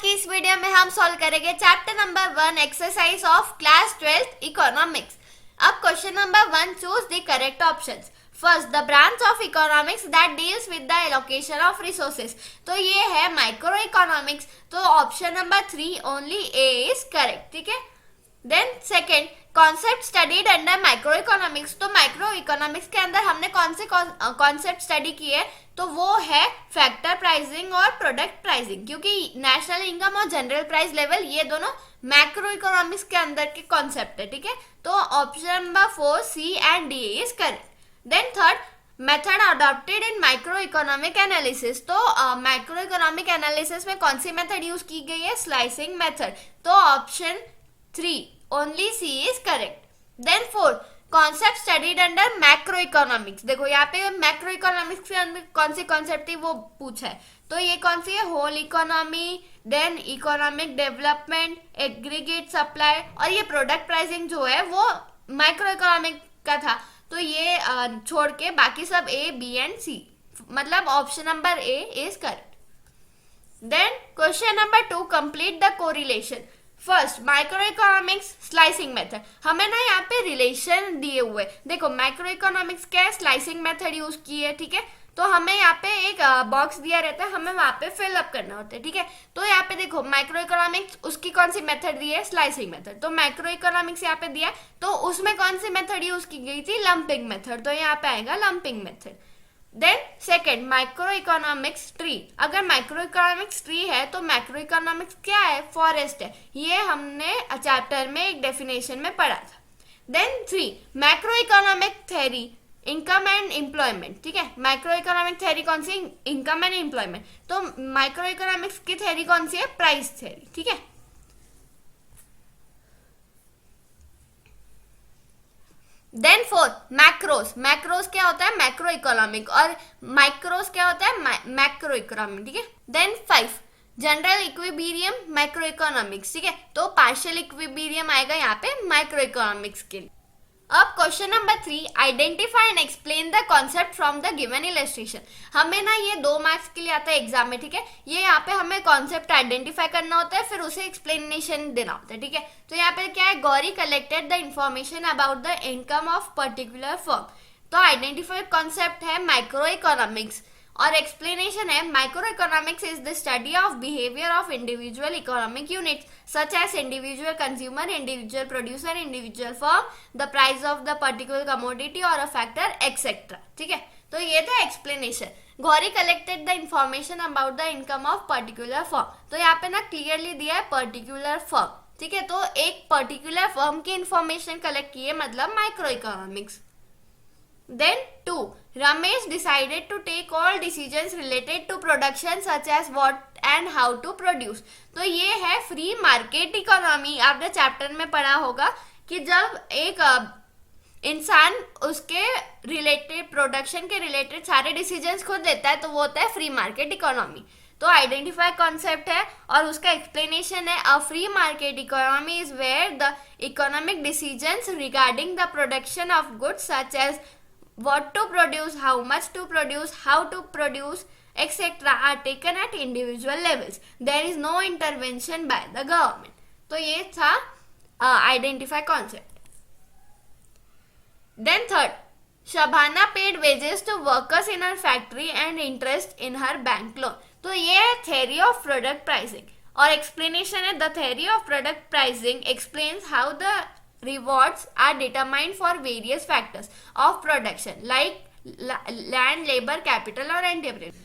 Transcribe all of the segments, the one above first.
की इस वीडियो में हम सॉल्व करेंगे chapter number 1 exercise of class 12 economics. अब question number 1, choose the correct options. First, the branch of economics that deals with the allocation of resources, तो ये है माइक्रो इकोनॉमिक्स। तो option number 3 only A is correct. ठीक है। Then second, concept studied under micro economics, तो micro economics के अंदर हमने कौन से कॉन्सेप्ट स्टडी किए, तो वो है फैक्टर प्राइसिंग और प्रोडक्ट प्राइसिंग, क्योंकि नेशनल इनकम और जनरल प्राइस लेवल ये दोनों मैक्रो इकोनॉमिक्स के अंदर के कॉन्सेप्ट है। ठीक है। तो option number 4 C and D is correct. Then third, method adopted in micro economic analysis, तो माइक्रो इकोनॉमिक एनालिसिस में कौन सी मेथड यूज की गई है, स्लाइसिंग मेथड। तो option 3 only C is correct. Then fourth, concept studied under macro economics, देखो यहाँ पे मैक्रो इकोनॉमिक्स के अंदर कौन सी कॉन्सेप्ट थी वो पूछा है, तो ये कौन सी है, whole economy, then economic development, aggregate supply, और ये प्रोडक्ट प्राइसिंग जो है वो माइक्रो इकोनॉमिक का था। तो ये छोड़ के बाकी सब ए, बी एंड सी, मतलब option number A is correct. Then question number 2, complete the correlation. First, micro economics slicing method, हमें ना यहाँ पे रिलेशन दिए हुए, देखो माइक्रो इकोनॉमिक्स क्या है, स्लाइसिंग मेथड यूज की है। ठीक है। तो हमें यहाँ पे एक बॉक्स दिया रहता है, हमें वहां पे फिल अप करना होता है। ठीक है। तो यहाँ पे देखो माइक्रो इकोनॉमिक्स, उसकी कौन सी मेथड दी है, स्लाइसिंग मेथड। तो माइक्रो इकोनॉमिक्स यहाँ पे दिया है, तो उसमें कौन सी मेथड यूज की गई थी, लंपिंग मेथड, तो यहाँ पे आएगा lumping method. Then second, micro economics tree, अगर माइक्रो इकोनॉमिक्स ट्री है तो मैक्रो इकोनॉमिक्स क्या है, फॉरेस्ट है, ये हमने चैप्टर में एक डेफिनेशन में पढ़ा था। Then 3, macro economic theory, income and employment. ठीक है। माइक्रो इकोनॉमिक थ्योरी कौन सी, इनकम एंड एम्प्लॉयमेंट, तो माइक्रो इकोनॉमिक्स की थ्योरी कौन सी है, प्राइस थ्योरी। ठीक है। देन फोर्थ, मैक्रोस, मैक्रोस क्या होता है, मैक्रो इकोनॉमिक, और माइक्रोस क्या होता है, मैक्रो इकोनॉमिक। ठीक है। Then 5, general equilibrium micro economics. ठीक है। तो पार्शियल इक्विबीरियम आएगा यहाँ पे माइक्रो इकोनॉमिक्स के लिए। अब question number 3, identify and explain the concept from the given illustration, हमें ना ये 2 मार्क्स के लिए आता है एग्जाम में। ठीक है। ये यहाँ पे हमें कॉन्सेप्ट आइडेंटिफाई करना होता है, फिर उसे एक्सप्लेनेशन देना होता है। ठीक है। तो यहाँ पे क्या है, Gauri collected the information about the income of particular firm, तो आइडेंटिफाइड कॉन्सेप्ट है माइक्रो इकोनॉमिक्स, और एक्सप्लेनेशन है micro economics is the study of behaviour of individual economic units such as individual consumer, individual producer, individual firm, the price of the particular commodity or a factor, etc. ठीक है। तो ये था explanation. Gauri collected the information about the income of particular firm, तो यहाँ पे ना clearly दिया है पर्टिकुलर फर्म। ठीक है। तो एक पर्टिकुलर फर्म की इंफॉर्मेशन कलेक्ट की है, मतलब micro economics. Then 2, Ramesh decided to take all decisions related to production such as what and how to produce, तो ये है फ्री मार्केट इकोनॉमी। आपने चैप्टर में पढ़ा होगा कि जब एक इंसान उसके रिलेटेड, प्रोडक्शन के रिलेटेड सारे डिसीजंस खुद लेता है, तो वो होता है फ्री मार्केट इकोनॉमी। तो आइडेंटिफाई कॉन्सेप्ट है और उसका एक्सप्लेनेशन है, a free market economy is where the economic decisions regarding the production of goods such as what to produce, how much to produce, how to produce, etc. are taken at individual levels. There is no intervention by the government. तो ये था identify concept. Then third, Shabana paid wages to workers in her factory and interest in her bank loan. तो ये है theory of product pricing, और explanation है the theory of product pricing explains how the rewards are determined for various factors of production like land, labor, capital or enterprise.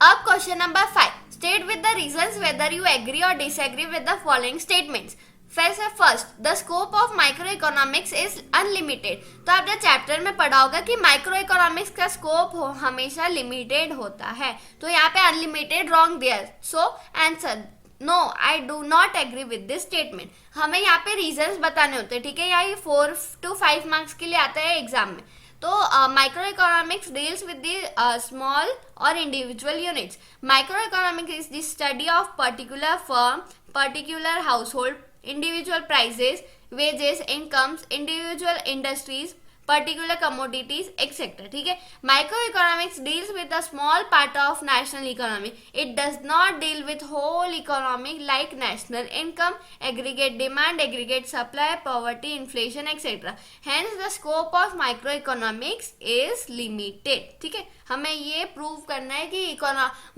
अब question number 5, state with the reasons whether you agree or disagree with the following statements. First, the scope of micro economics is unlimited, तो आपने chapter में पढ़ा होगा कि micro economics का scope हमेशा limited होता है, तो यहाँ पे अनलिमिटेड रॉन्ग दिया, so answer no, I do not agree with this statement. हमें यहाँ पे रीजंस बताने होते हैं। ठीक है। यहाँ 4 to 5 मार्क्स के लिए आता है एग्जाम में। तो micro economics deals with the small और individual units. Micro economics is the study of particular firm, particular household, individual prices, wages, incomes, individual industries, particular commodities, etc. ठीक है. Microeconomics deals with a small part of national economy. It does not deal with whole economy like national income, aggregate demand, aggregate supply, poverty, inflation, etc. Hence the scope of microeconomics is limited. ठीक है, हमें ये prove करना है कि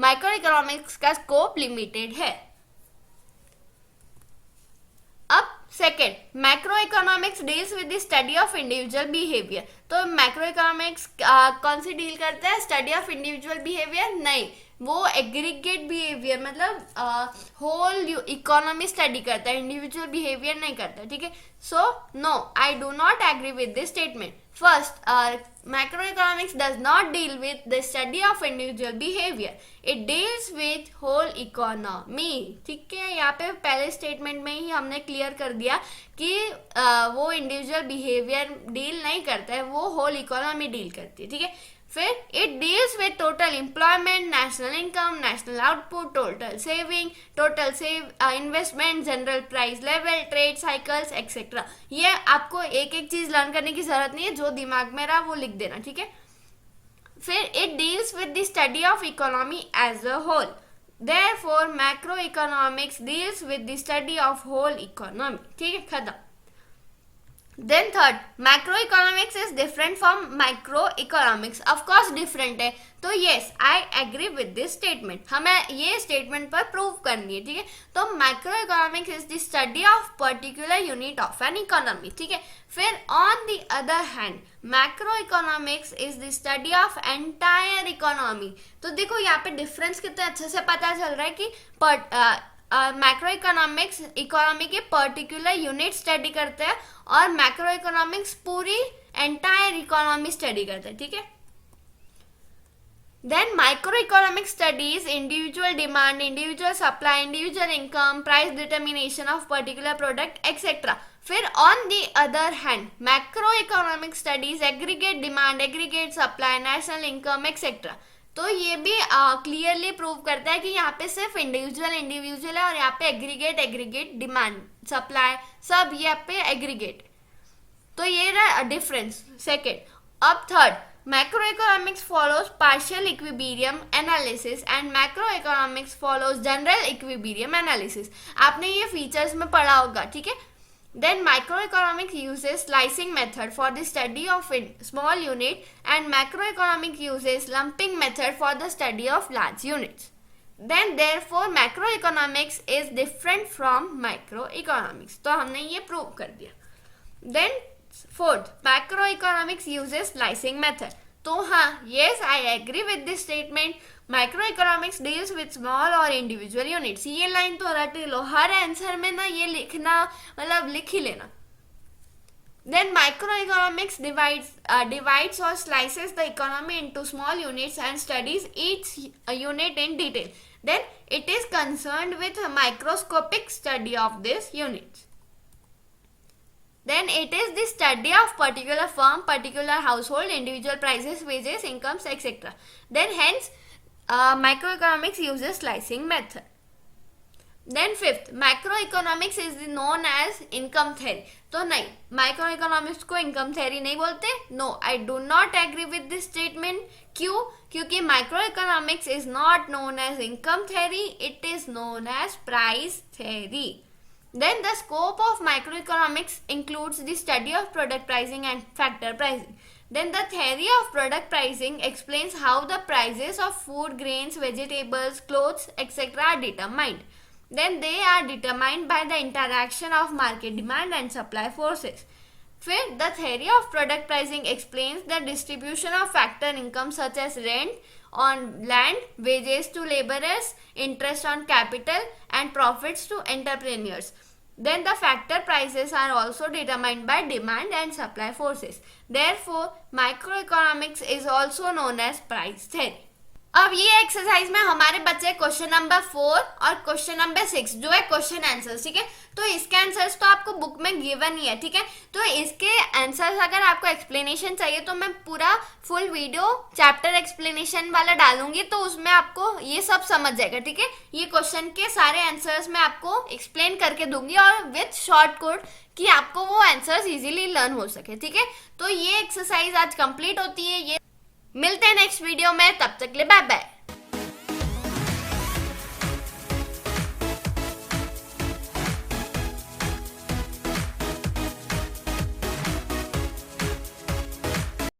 micro का scope limited है. अब second, macro economics deals with the study of individual behaviour. तो मैक्रो इकोनॉमिक्स कौन सी डील करता है? स्टडी ऑफ इंडिविजुअल बिहेवियर नहीं, वो एग्रीगेट बिहेवियर मतलब होल इकोनॉमी स्टडी करता है, इंडिविजुअल बिहेवियर नहीं करता. ठीक है, so no, I do not agree with this statement. First, macroeconomics does not deal with the study of individual behavior. It deals with whole economy. ठीक है, यहाँ पे पहले स्टेटमेंट में ही हमने क्लियर कर दिया कि वो इंडिविजुअल बिहेवियर डील नहीं करता है, वो होल इकोनॉमी डील करती है. ठीक है, फिर it deals with total employment, national income, national output, total saving, total investment, general price level, trade cycles, etcetera. ये आपको एक एक चीज लर्न करने की जरूरत नहीं है, जो दिमाग में रहा वो लिख देना. ठीक है, फिर it deals with the study of economy as a whole. Therefore macro economics deals with the study of whole economy. ठीक है, खत्म. Then third, macroeconomics is different from microeconomics. Of course different है. तो yes, I agree with this statement. हमें ये statement पर prove करनी है. ठीक है, तो macroeconomics is the study of particular unit of an economy. ठीक है, फिर on the other hand, macroeconomics is the study of entire economy. तो देखो यहाँ पे difference कितना अच्छे से पता चल रहा है कि मैक्रो इकोनॉमिक्स इकोनॉमी के पर्टिकुलर यूनिट स्टडी करते हैं और मैक्रो इकोनॉमिक्स पूरी एंटायर इकोनॉमी स्टडी करते हैं. ठीक है, then micro economic studies individual demand, individual supply, individual income, price determination of particular product, etcetera. फिर on the other hand macro economic studies aggregate demand, aggregate supply, national income, etcetera. तो ये भी clearly prove करता है कि यहाँ पे सिर्फ इंडिविजुअल है और यहाँ पे एग्रीगेट डिमांड, सप्लाई सब यहाँ पे एग्रीगेट. तो ये रहा डिफरेंस सेकेंड. अब third, macro economics follows partial equilibrium analysis and macro economics follows general equilibrium analysis. आपने ये फीचर्स में पढ़ा होगा. ठीक है, then microeconomics uses slicing method for the study of small unit and macroeconomics uses lumping method for the study of large units. Then therefore macroeconomics is different from microeconomics. तो हमने ये प्रूव कर दिया. Then fourth, macroeconomics uses slicing method. तो हाँ, yes, I agree with this statement. Microeconomics deals with small or individual units. ये line तो रट लो, हर आंसर में ना ये लिखना मतलब लिख ही लेना. Then microeconomics divides or slices the economy into small units and studies each unit in detail. Then it is concerned with a microscopic study of these units. Then it is the study of particular firm, particular household, individual prices, wages, incomes, etc. Then hence microeconomics uses slicing method. Then fifth, macroeconomics is known as income theory. तो नहीं, microeconomics को income theory नहीं बोलते. No, I do not agree with this statement. क्यों? क्योंकि microeconomics is not known as income theory, it is known as price theory. Then the scope of microeconomics includes the study of product pricing and factor pricing. Then the theory of product pricing explains how the prices of food, grains, vegetables, clothes, etc. are determined. Then they are determined by the interaction of market demand and supply forces. Fifth, the theory of product pricing explains the distribution of factor income such as rent on land, wages to laborers, interest on capital, and profits to entrepreneurs. Then the factor prices are also determined by demand and supply forces. Therefore, microeconomics is also known as price theory. अब ये exercise में हमारे बच्चे question number 4 और question number 6 जो है question answer, ठीक है। तो इसके आंसर्स तो आपको बुक में गिवन ही है, ठीक है। तो इसके आंसर्स अगर आपको एक्सप्लेनेशन चाहिए तो मैं पूरा फुल वीडियो चैप्टर एक्सप्लेनेशन वाला डालूंगी, तो उसमें आपको ये सब समझ जाएगा, ठीक है। ये क्वेश्चन के सारे आंसर्स मैं आपको एक्सप्लेन करके दूंगी और विथ शॉर्ट कोड कि आपको वो आंसर्स इजीली लर्न हो सके, ठीक है। तो ये एक्सरसाइज आज कंप्लीट होती है। ये मिलते हैं नेक्स्ट वीडियो में, तब तक के लिए बाय बाय।